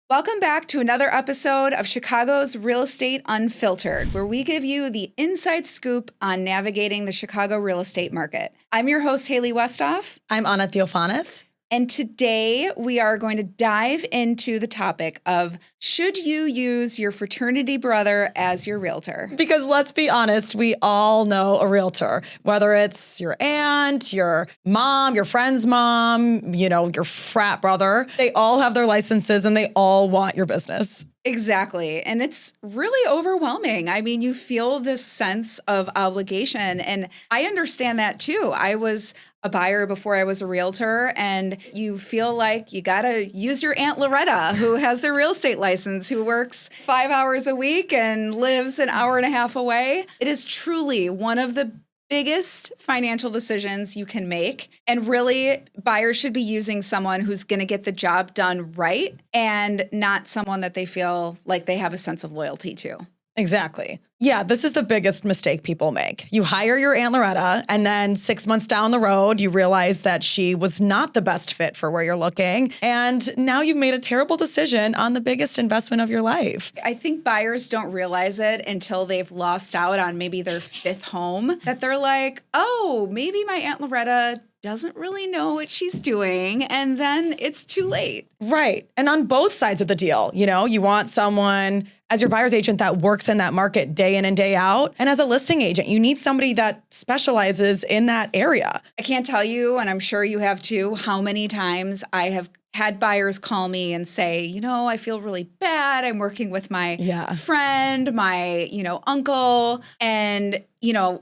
Welcome back to another episode of Chicago's Real Estate Unfiltered, where we give you the inside scoop on navigating the Chicago real estate market. I'm your host, Haley Westhoff. I'm Anna Theophanis. And today we are going to dive into the topic of, should you use your fraternity brother as your realtor? Because let's be honest, we all know a realtor, whether it's your aunt, your mom, your friend's mom, your frat brother. They all have their licenses and they all want your business. Exactly. And it's really overwhelming. I mean, you feel this sense of obligation. And I understand that too. I was a buyer before I was a realtor, and you feel like you got to use your Aunt Loretta, who has their real estate license, who works 5 hours a week and lives an hour and a half away. It is truly one of the biggest financial decisions you can make. And really, buyers should be using someone who's going to get the job done right and not someone that they feel like they have a sense of loyalty to. Exactly. Yeah, this is the biggest mistake people make. You hire your Aunt Loretta, and then 6 months down the road, you realize that she was not the best fit for where you're looking. And now you've made a terrible decision on the biggest investment of your life. I think buyers don't realize it until they've lost out on maybe their fifth home, that they're like, oh, maybe my Aunt Loretta doesn't really know what she's doing, and then it's too late. Right. And on both sides of the deal, you want someone as your buyer's agent that works in that market day in and day out. And as a listing agent, you need somebody that specializes in that area. I can't tell you, and I'm sure you have too, how many times I have had buyers call me and say, I feel really bad. I'm working with my friend, my, uncle, and,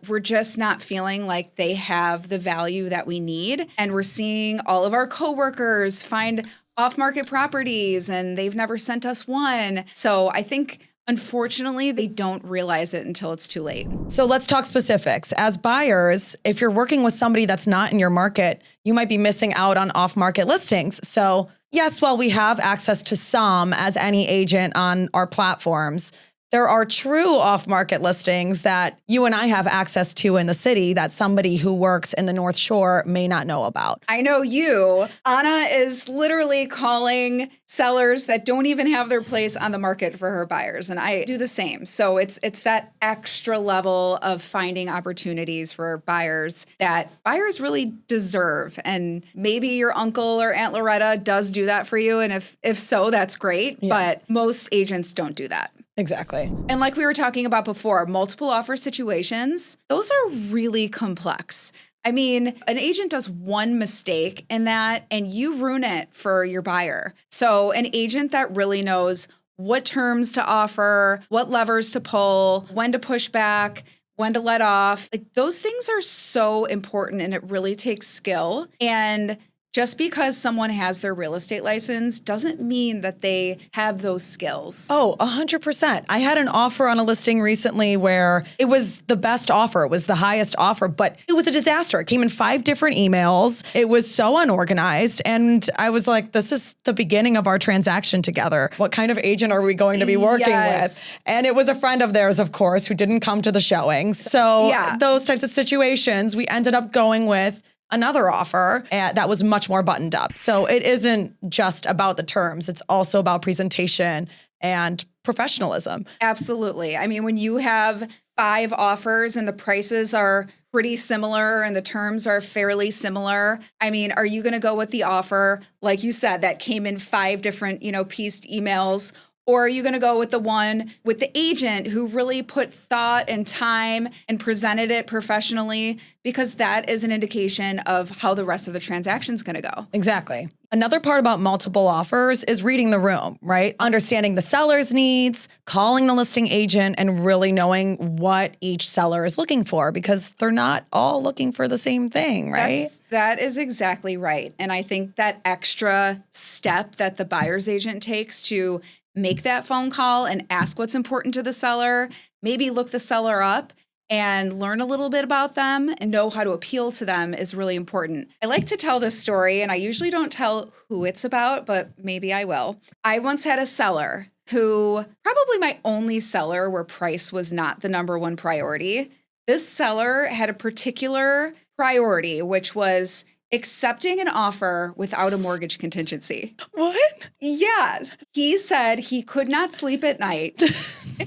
we're just not feeling like they have the value that we need. And we're seeing all of our coworkers find off-market properties and they've never sent us one. So I think, unfortunately, they don't realize it until it's too late. So let's talk specifics. As buyers, if you're working with somebody that's not in your market, you might be missing out on off-market listings. So yes, while we have access to some as any agent on our platforms, there are true off-market listings that you and I have access to in the city that somebody who works in the North Shore may not know about. I know you. Anna is literally calling sellers that don't even have their place on the market for her buyers, and I do the same. So it's that extra level of finding opportunities for buyers that buyers really deserve. And maybe your uncle or Aunt Loretta does do that for you, and if so, that's great. Yeah. But most agents don't do that. Exactly. And like we were talking about before, multiple offer situations, those are really complex. I mean, an agent does one mistake in that and you ruin it for your buyer. So an agent that really knows what terms to offer, what levers to pull, when to push back, when to let off, those things are so important, and it really takes skill. And just because someone has their real estate license doesn't mean that they have those skills. Oh, 100%. I had an offer on a listing recently where it was the best offer. It was the highest offer, but it was a disaster. It came in 5 different emails. It was so unorganized. And I was like, this is the beginning of our transaction together. What kind of agent are we going to be working with? And it was a friend of theirs, of course, who didn't come to the showings. So those types of situations, we ended up going with another offer that was much more buttoned up. So it isn't just about the terms. It's also about presentation and professionalism. Absolutely. I mean, when you have 5 offers and the prices are pretty similar and the terms are fairly similar, I mean, are you going to go with the offer, like you said, that came in 5 different, pieced emails? Or are you going to go with the one with the agent who really put thought and time and presented it professionally? Because that is an indication of how the rest of the transaction is going to go. Exactly. Another part about multiple offers is reading the room, right? Understanding the seller's needs, calling the listing agent, and really knowing what each seller is looking for, because they're not all looking for the same thing, right? That is exactly right. And I think that extra step that the buyer's agent takes to make that phone call and ask what's important to the seller, maybe look the seller up and learn a little bit about them and know how to appeal to them is really important. I like to tell this story, and I usually don't tell who it's about, but maybe I will. I once had a seller who, probably my only seller where price was not the number one priority. This seller had a particular priority, which was accepting an offer without a mortgage contingency. What? Yes. He said he could not sleep at night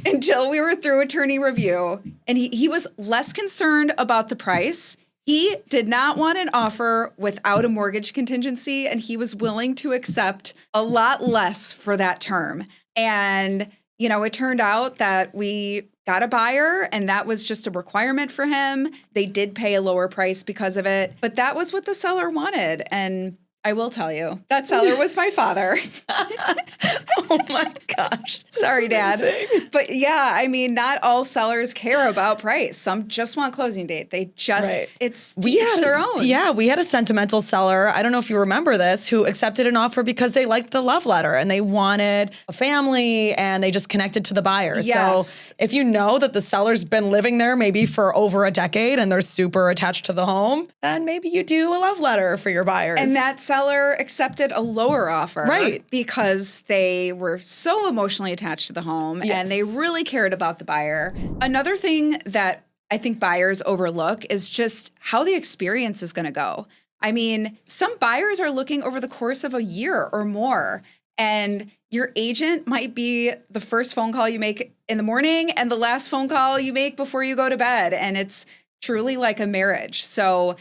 until we were through attorney review. And he was less concerned about the price. He did not want an offer without a mortgage contingency, and he was willing to accept a lot less for that term. And, it turned out that we got a buyer, and that was just a requirement for him. They did pay a lower price because of it, but that was what the seller wanted. And I will tell you, that seller was my father. Oh my gosh. Sorry, Dad. But yeah, not all sellers care about price. Some just want closing date. They just, it's to each their own. Yeah, we had a sentimental seller, I don't know if you remember this, who accepted an offer because they liked the love letter and they wanted a family and they just connected to the buyer. Yes. So if you know that the seller's been living there maybe for over a decade and they're super attached to the home, then maybe you do a love letter for your buyers. And that seller accepted a lower offer. Because they were so emotionally attached to the home and they really cared about the buyer. Another thing that I think buyers overlook is just how the experience is going to go. Some buyers are looking over the course of a year or more, and your agent might be the first phone call you make in the morning and the last phone call you make before you go to bed. And it's truly like a marriage. So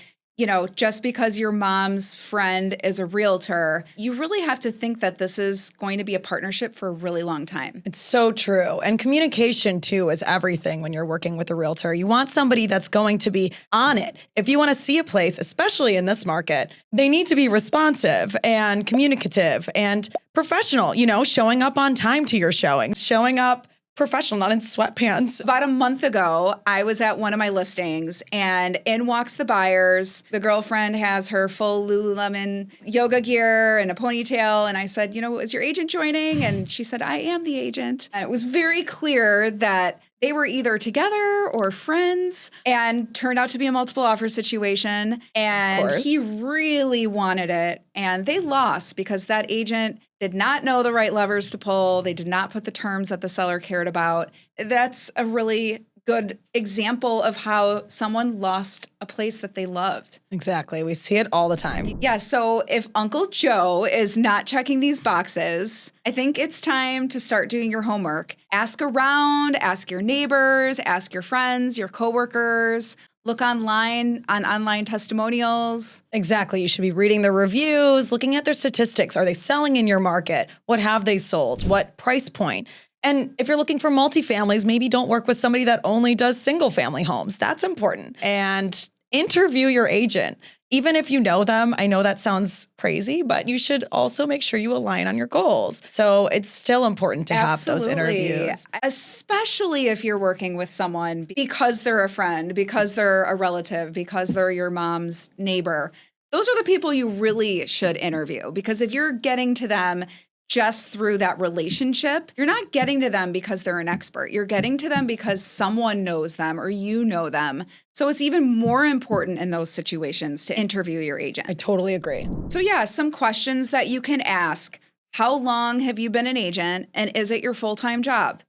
just because your mom's friend is a realtor, you really have to think that this is going to be a partnership for a really long time. It's so true. And communication, too, is everything when you're working with a realtor. You want somebody that's going to be on it. If you want to see a place, especially in this market, they need to be responsive and communicative and professional, showing up on time to your showings, showing up professional, not in sweatpants. About a month ago, I was at one of my listings and in walks the buyers. The girlfriend has her full Lululemon yoga gear and a ponytail. And I said, is your agent joining? And she said, I am the agent. And it was very clear that they were either together or friends, and turned out to be a multiple offer situation. And he really wanted it. And they lost because that agent did not know the right levers to pull. They did not put the terms that the seller cared about. That's a really good example of how someone lost a place that they loved. Exactly. We see it all the time. Yeah. So if Uncle Joe is not checking these boxes, I think it's time to start doing your homework. Ask around, ask your neighbors, ask your friends, your coworkers. Look online on online testimonials. Exactly. You should be reading the reviews, looking at their statistics. Are they selling in your market? What have they sold? What price point? And if you're looking for multifamilies, maybe don't work with somebody that only does single family homes. That's important. And interview your agent. Even if you know them, I know that sounds crazy, but you should also make sure you align on your goals. So it's still important to have those interviews. Especially if you're working with someone because they're a friend, because they're a relative, because they're your mom's neighbor. Those are the people you really should interview, because if you're getting to them just through that relationship, you're not getting to them because they're an expert. You're getting to them because someone knows them or you know them. So it's even more important in those situations to interview your agent. I totally agree. So yeah, some questions that you can ask. How long have you been an agent, and is it your full-time job?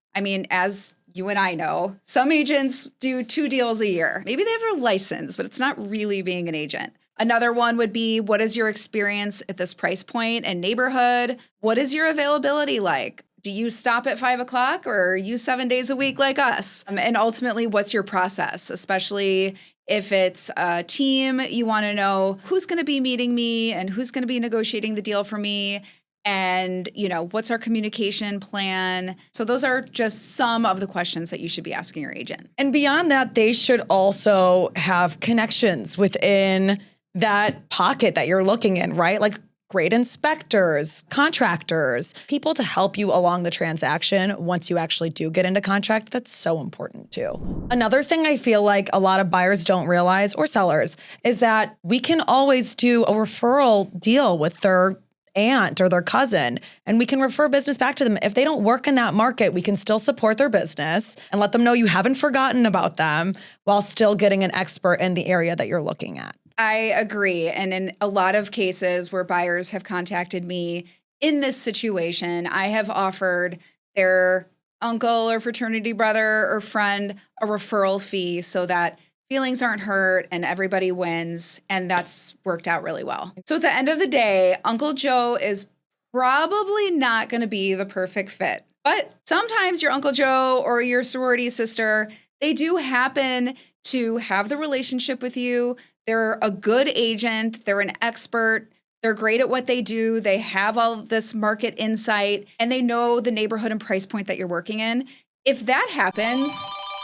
As you and I know, some agents do 2 deals a year. Maybe they have a license, but it's not really being an agent. Another one would be, what is your experience at this price point and neighborhood? What is your availability like? Do you stop at 5 o'clock, or are you 7 days a week like us? And ultimately, what's your process? Especially if it's a team, you want to know who's going to be meeting me and who's going to be negotiating the deal for me. And, what's our communication plan? So those are just some of the questions that you should be asking your agent. And beyond that, they should also have connections within that pocket that you're looking in, right? Like great inspectors, contractors, people to help you along the transaction once you actually do get into contract. That's so important too. Another thing I feel like a lot of buyers don't realize, or sellers, is that we can always do a referral deal with their aunt or their cousin, and we can refer business back to them. If they don't work in that market, we can still support their business and let them know you haven't forgotten about them while still getting an expert in the area that you're looking at. I agree. And in a lot of cases where buyers have contacted me in this situation, I have offered their uncle or fraternity brother or friend a referral fee so that feelings aren't hurt and everybody wins. And that's worked out really well. So at the end of the day, Uncle Joe is probably not going to be the perfect fit. But sometimes your Uncle Joe or your sorority sister, they do happen to have the relationship with you. They're a good agent. They're an expert. They're great at what they do. They have all this market insight and they know the neighborhood and price point that you're working in. If that happens,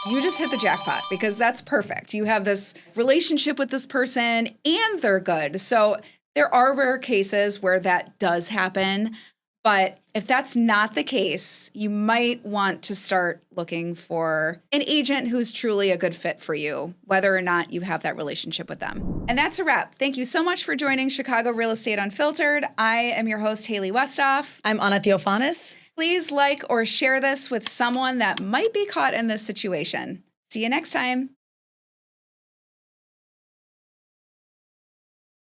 you just hit the jackpot because that's perfect. You have this relationship with this person and they're good. So there are rare cases where that does happen. But if that's not the case, you might want to start looking for an agent who's truly a good fit for you, whether or not you have that relationship with them. And that's a wrap. Thank you so much for joining Chicago Real Estate Unfiltered. I am your host, Haley Westhoff. I'm Anna Theophanis. Please like or share this with someone that might be caught in this situation. See you next time.